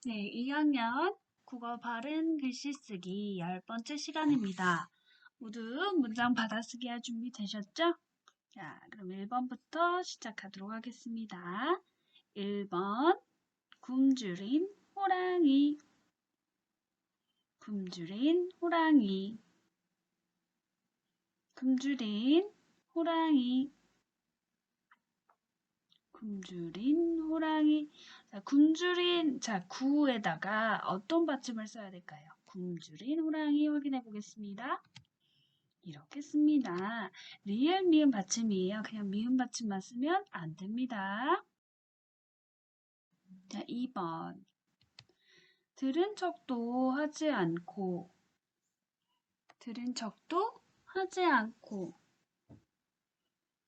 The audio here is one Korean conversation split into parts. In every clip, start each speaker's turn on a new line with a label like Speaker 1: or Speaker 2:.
Speaker 1: 네, 2학년 국어 바른 글씨 쓰기 10번째 시간입니다. 모두 문장 받아쓰기 할 준비 되셨죠? 자, 그럼 1번부터 시작하도록 하겠습니다. 1번 굶주린 호랑이 굶주린 호랑이 굶주린 호랑이 굶주린 호랑이. 자, 굶주린, 자, 구에다가 어떤 받침을 써야 될까요? 굶주린 호랑이 확인해 보겠습니다. 이렇게 씁니다. 리을 미음 받침이에요. 그냥 미음 받침만 쓰면 안 됩니다. 자, 2번. 들은 척도 하지 않고 들은 척도 하지 않고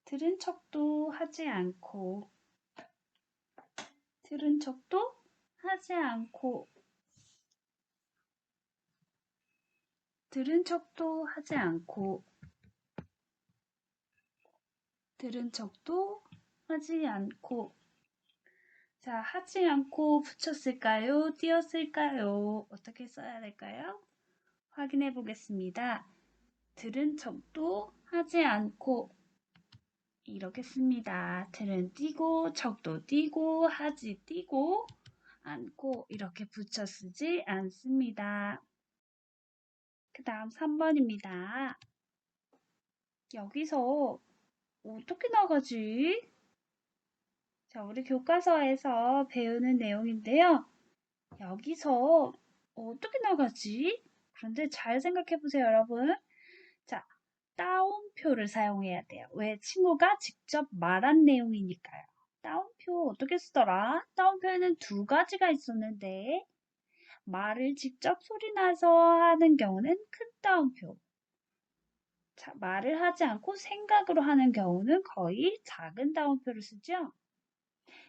Speaker 1: 들은 척도 하지 않고 들은 척도 하지 않고 들은 척도 하지 않고 들은 척도 하지 않고. 자, 하지 않고 붙였을까요? 띄었을까요? 어떻게 써야 될까요? 확인해 보겠습니다. 들은 척도 하지 않고 이렇게 씁니다. 들은 띄고 척도 띄고 하지 띄고 않고 이렇게 붙여 쓰지 않습니다. 그 다음 3번입니다. 여기서 어떻게 나가지? 자, 우리 교과서에서 배우는 내용인데요. 여기서 어떻게 나가지? 그런데 잘 생각해 보세요, 여러분. 자, 따옴표를 사용해야 돼요. 왜? 친구가 직접 말한 내용이니까요. 따옴표 어떻게 쓰더라? 따옴표에는 두 가지가 있었는데 말을 직접 소리나서 하는 경우는 큰 따옴표. 자, 말을 하지 않고 생각으로 하는 경우는 거의 작은 따옴표를 쓰죠.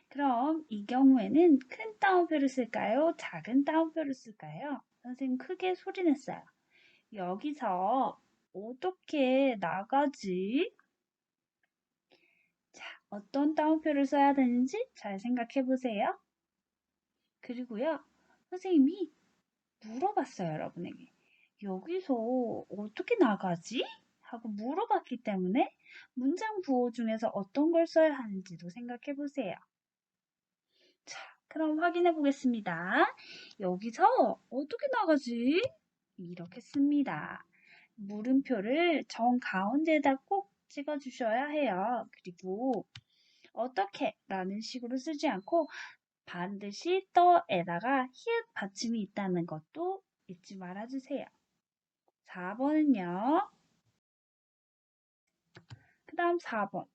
Speaker 1: 그럼 이 경우에는 큰 따옴표를 쓸까요? 작은 따옴표를 쓸까요? 선생님 크게 소리 냈어요. 여기서 어떻게 나가지? 자, 어떤 따옴표를 써야 되는지 잘 생각해 보세요. 그리고요, 선생님이 물어봤어요, 여러분에게. 여기서 어떻게 나가지? 하고 물어봤기 때문에 문장 부호 중에서 어떤 걸 써야 하는지도 생각해 보세요. 자, 그럼 확인해 보겠습니다. 여기서 어떻게 나가지? 이렇게 씁니다. 물음표를 정 가운데에다 꼭 찍어 주셔야 해요. 그리고 어떻게 라는 식으로 쓰지 않고 반드시 떠에다가 히읗 받침이 있다는 것도 잊지 말아주세요. 4번은요. 그 다음 4번.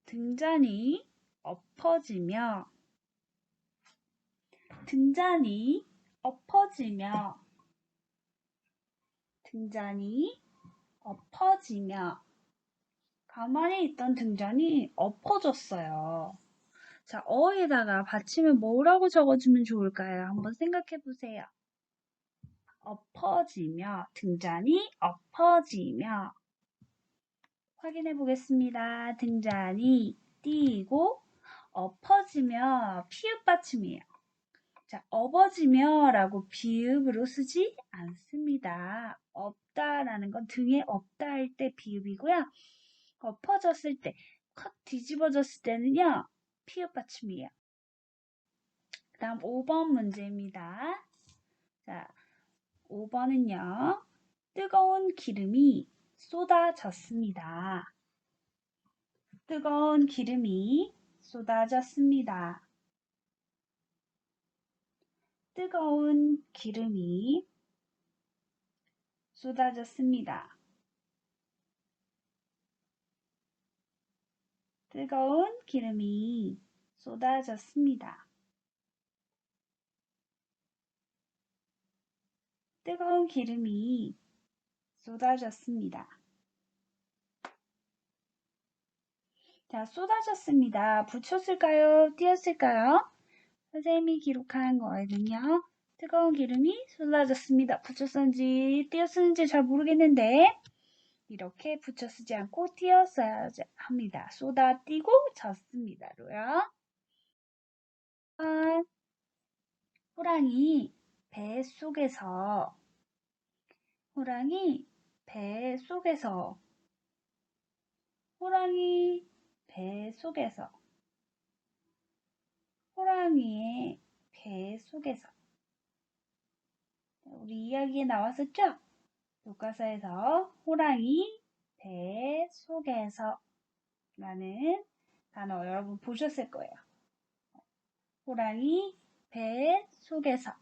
Speaker 1: 등잔이 엎어지며 등잔이 엎어지며 등잔이 엎어지며 가만히 있던 등잔이 엎어졌어요. 자, 어에다가 받침을 뭐라고 적어주면 좋을까요? 한번 생각해 보세요. 엎어지며, 등잔이 엎어지며. 확인해 보겠습니다. 등잔이 띄고 엎어지며 피읍 받침이에요. 자, 엎어지며 라고 비읍으로 쓰지 않습니다. 없다라는 건 등에 없다 할 때 비읍이고요. 엎어졌을 때, 컷 뒤집어졌을 때는요, 피읍 받침이에요. 그 다음 5번 문제입니다. 자, 5번은요. 뜨거운 기름이 쏟아졌습니다. 뜨거운 기름이 쏟아졌습니다. 뜨거운 기름이 쏟아졌습니다. 뜨거운 기름이 쏟아졌습니다. 뜨거운 기름이 쏟아졌습니다. 자, 쏟아졌습니다. 붙였을까요? 띄었을까요? 선생님이 기록한 거에는요. 뜨거운 기름이 쏟아졌습니다. 붙였는지 띄었는지 잘 모르겠는데 이렇게 붙여 쓰지 않고 띄어 써야 합니다. 쏟아 띄고 졌습니다로요. 호랑이 배 속에서 호랑이 배 속에서 호랑이 배 속에서 호랑이의 배 속에서 우리 이야기에 나왔었죠? 교과서에서 호랑이 배 속에서 라는 단어 여러분 보셨을 거예요. 호랑이 배 속에서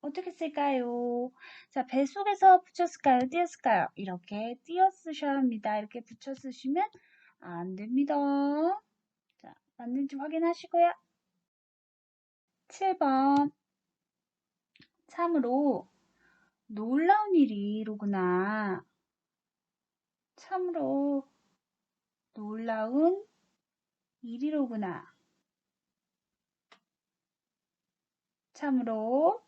Speaker 1: 어떻게 쓸까요? 자, 배 속에서 붙여 쓸까요? 띄어 쓸까요? 이렇게 띄어 쓰셔야 합니다. 이렇게 붙여 쓰시면 안 됩니다. 자, 맞는지 확인하시고요. 7번. 참으로 놀라운 일이로구나. 참으로 놀라운 일이로구나. 참으로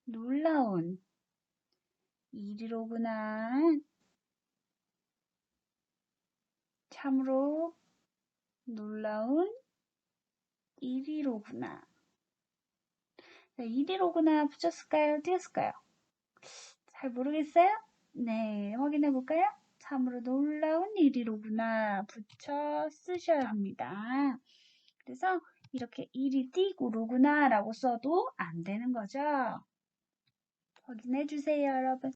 Speaker 1: 놀라운 일이로구나. 참으로 놀라운 일이로구나. 자, 일이로구나 붙였을까요? 띄었을까요? 잘 모르겠어요? 네, 확인해 볼까요? 참으로 놀라운 일이로구나 붙여 쓰셔야 합니다. 그래서 이렇게 일이 띄고 로구나 라고 써도 안 되는 거죠. 확인해 주세요, 여러분.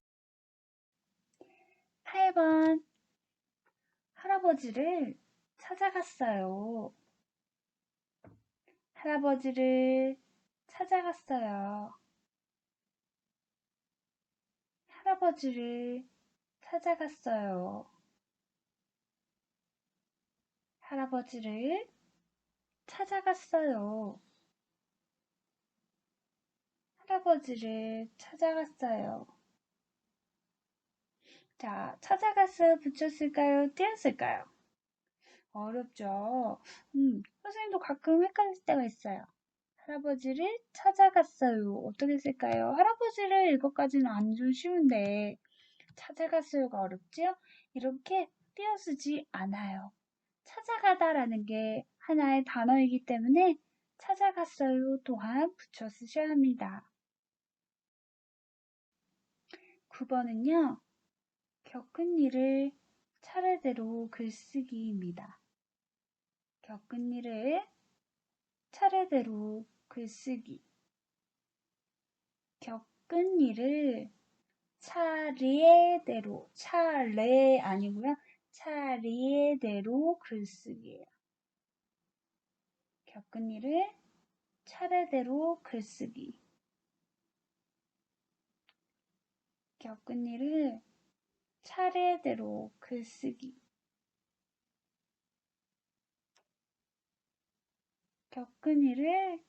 Speaker 1: 8번. 할아버지를 찾아갔어요. 할아버지를 찾아갔어요. 할아버지를 찾아갔어요. 할아버지를 찾아갔어요. 할아버지를 찾아갔어요. 자, 찾아갔어요 붙였을까요? 띄었을까요? 어렵죠. 선생님도 가끔 헷갈릴 때가 있어요. 할아버지를 찾아갔어요. 어떻게 쓸까요? 할아버지를 이것까지는 안 좀 쉬운데 찾아갔어요가 어렵지요? 이렇게 띄어쓰지 않아요. 찾아가다라는 게 하나의 단어이기 때문에 찾아갔어요 또한 붙여 쓰셔야 합니다. 9번은요. 겪은 일을 차례대로 글쓰기입니다. 겪은 일을 차례대로 글쓰기. 겪은 일을 차례대로, 차례 아니고요. 차례대로 글쓰기예요. 겪은 일을 차례대로 글쓰기. 겪은 일을 차례대로 글쓰기. 겪은 일을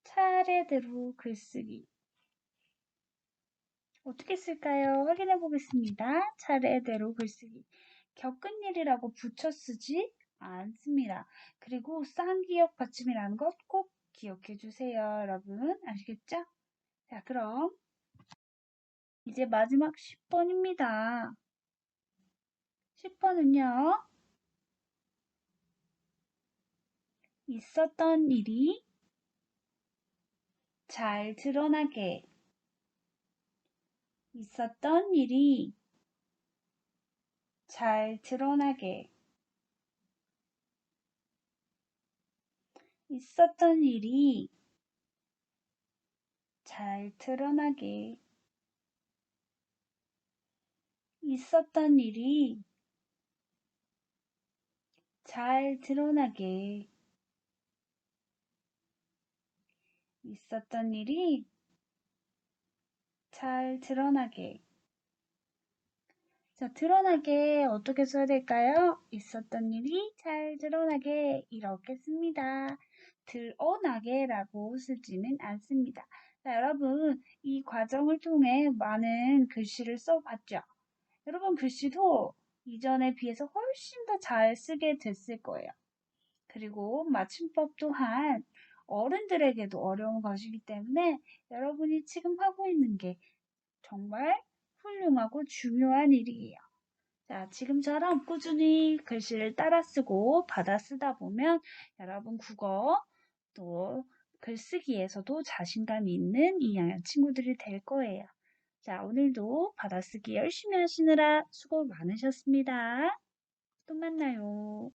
Speaker 1: 차례대로 글쓰기. 어떻게 쓸까요? 확인해 보겠습니다. 차례대로 글쓰기. 겪은 일이라고 붙여 쓰지 않습니다. 그리고 쌍기역 받침이라는 것 꼭 기억해 주세요. 여러분 아시겠죠? 자, 그럼 이제 마지막 10번입니다. 10번은요. 있었던 일이 잘 드러나게. 있었던 일이 잘 드러나게. 있었던 일이 잘 드러나게. 있었던 일이 잘 드러나게. 있었던 일이 잘 드러나게. 자, 드러나게 어떻게 써야 될까요? 있었던 일이 잘 드러나게 이렇게 씁니다. 드러나게라고 쓰지는 않습니다. 자, 여러분 이 과정을 통해 많은 글씨를 써봤죠? 여러분 글씨도 이전에 비해서 훨씬 더 잘 쓰게 됐을 거예요. 그리고 맞춤법 또한 어른들에게도 어려운 것이기 때문에 여러분이 지금 하고 있는 게 정말 훌륭하고 중요한 일이에요. 자, 지금처럼 꾸준히 글씨를 따라 쓰고 받아 쓰다 보면 여러분 국어 또 글쓰기에서도 자신감이 있는 2학년 친구들이 될 거예요. 자, 오늘도 받아쓰기 열심히 하시느라 수고 많으셨습니다. 또 만나요.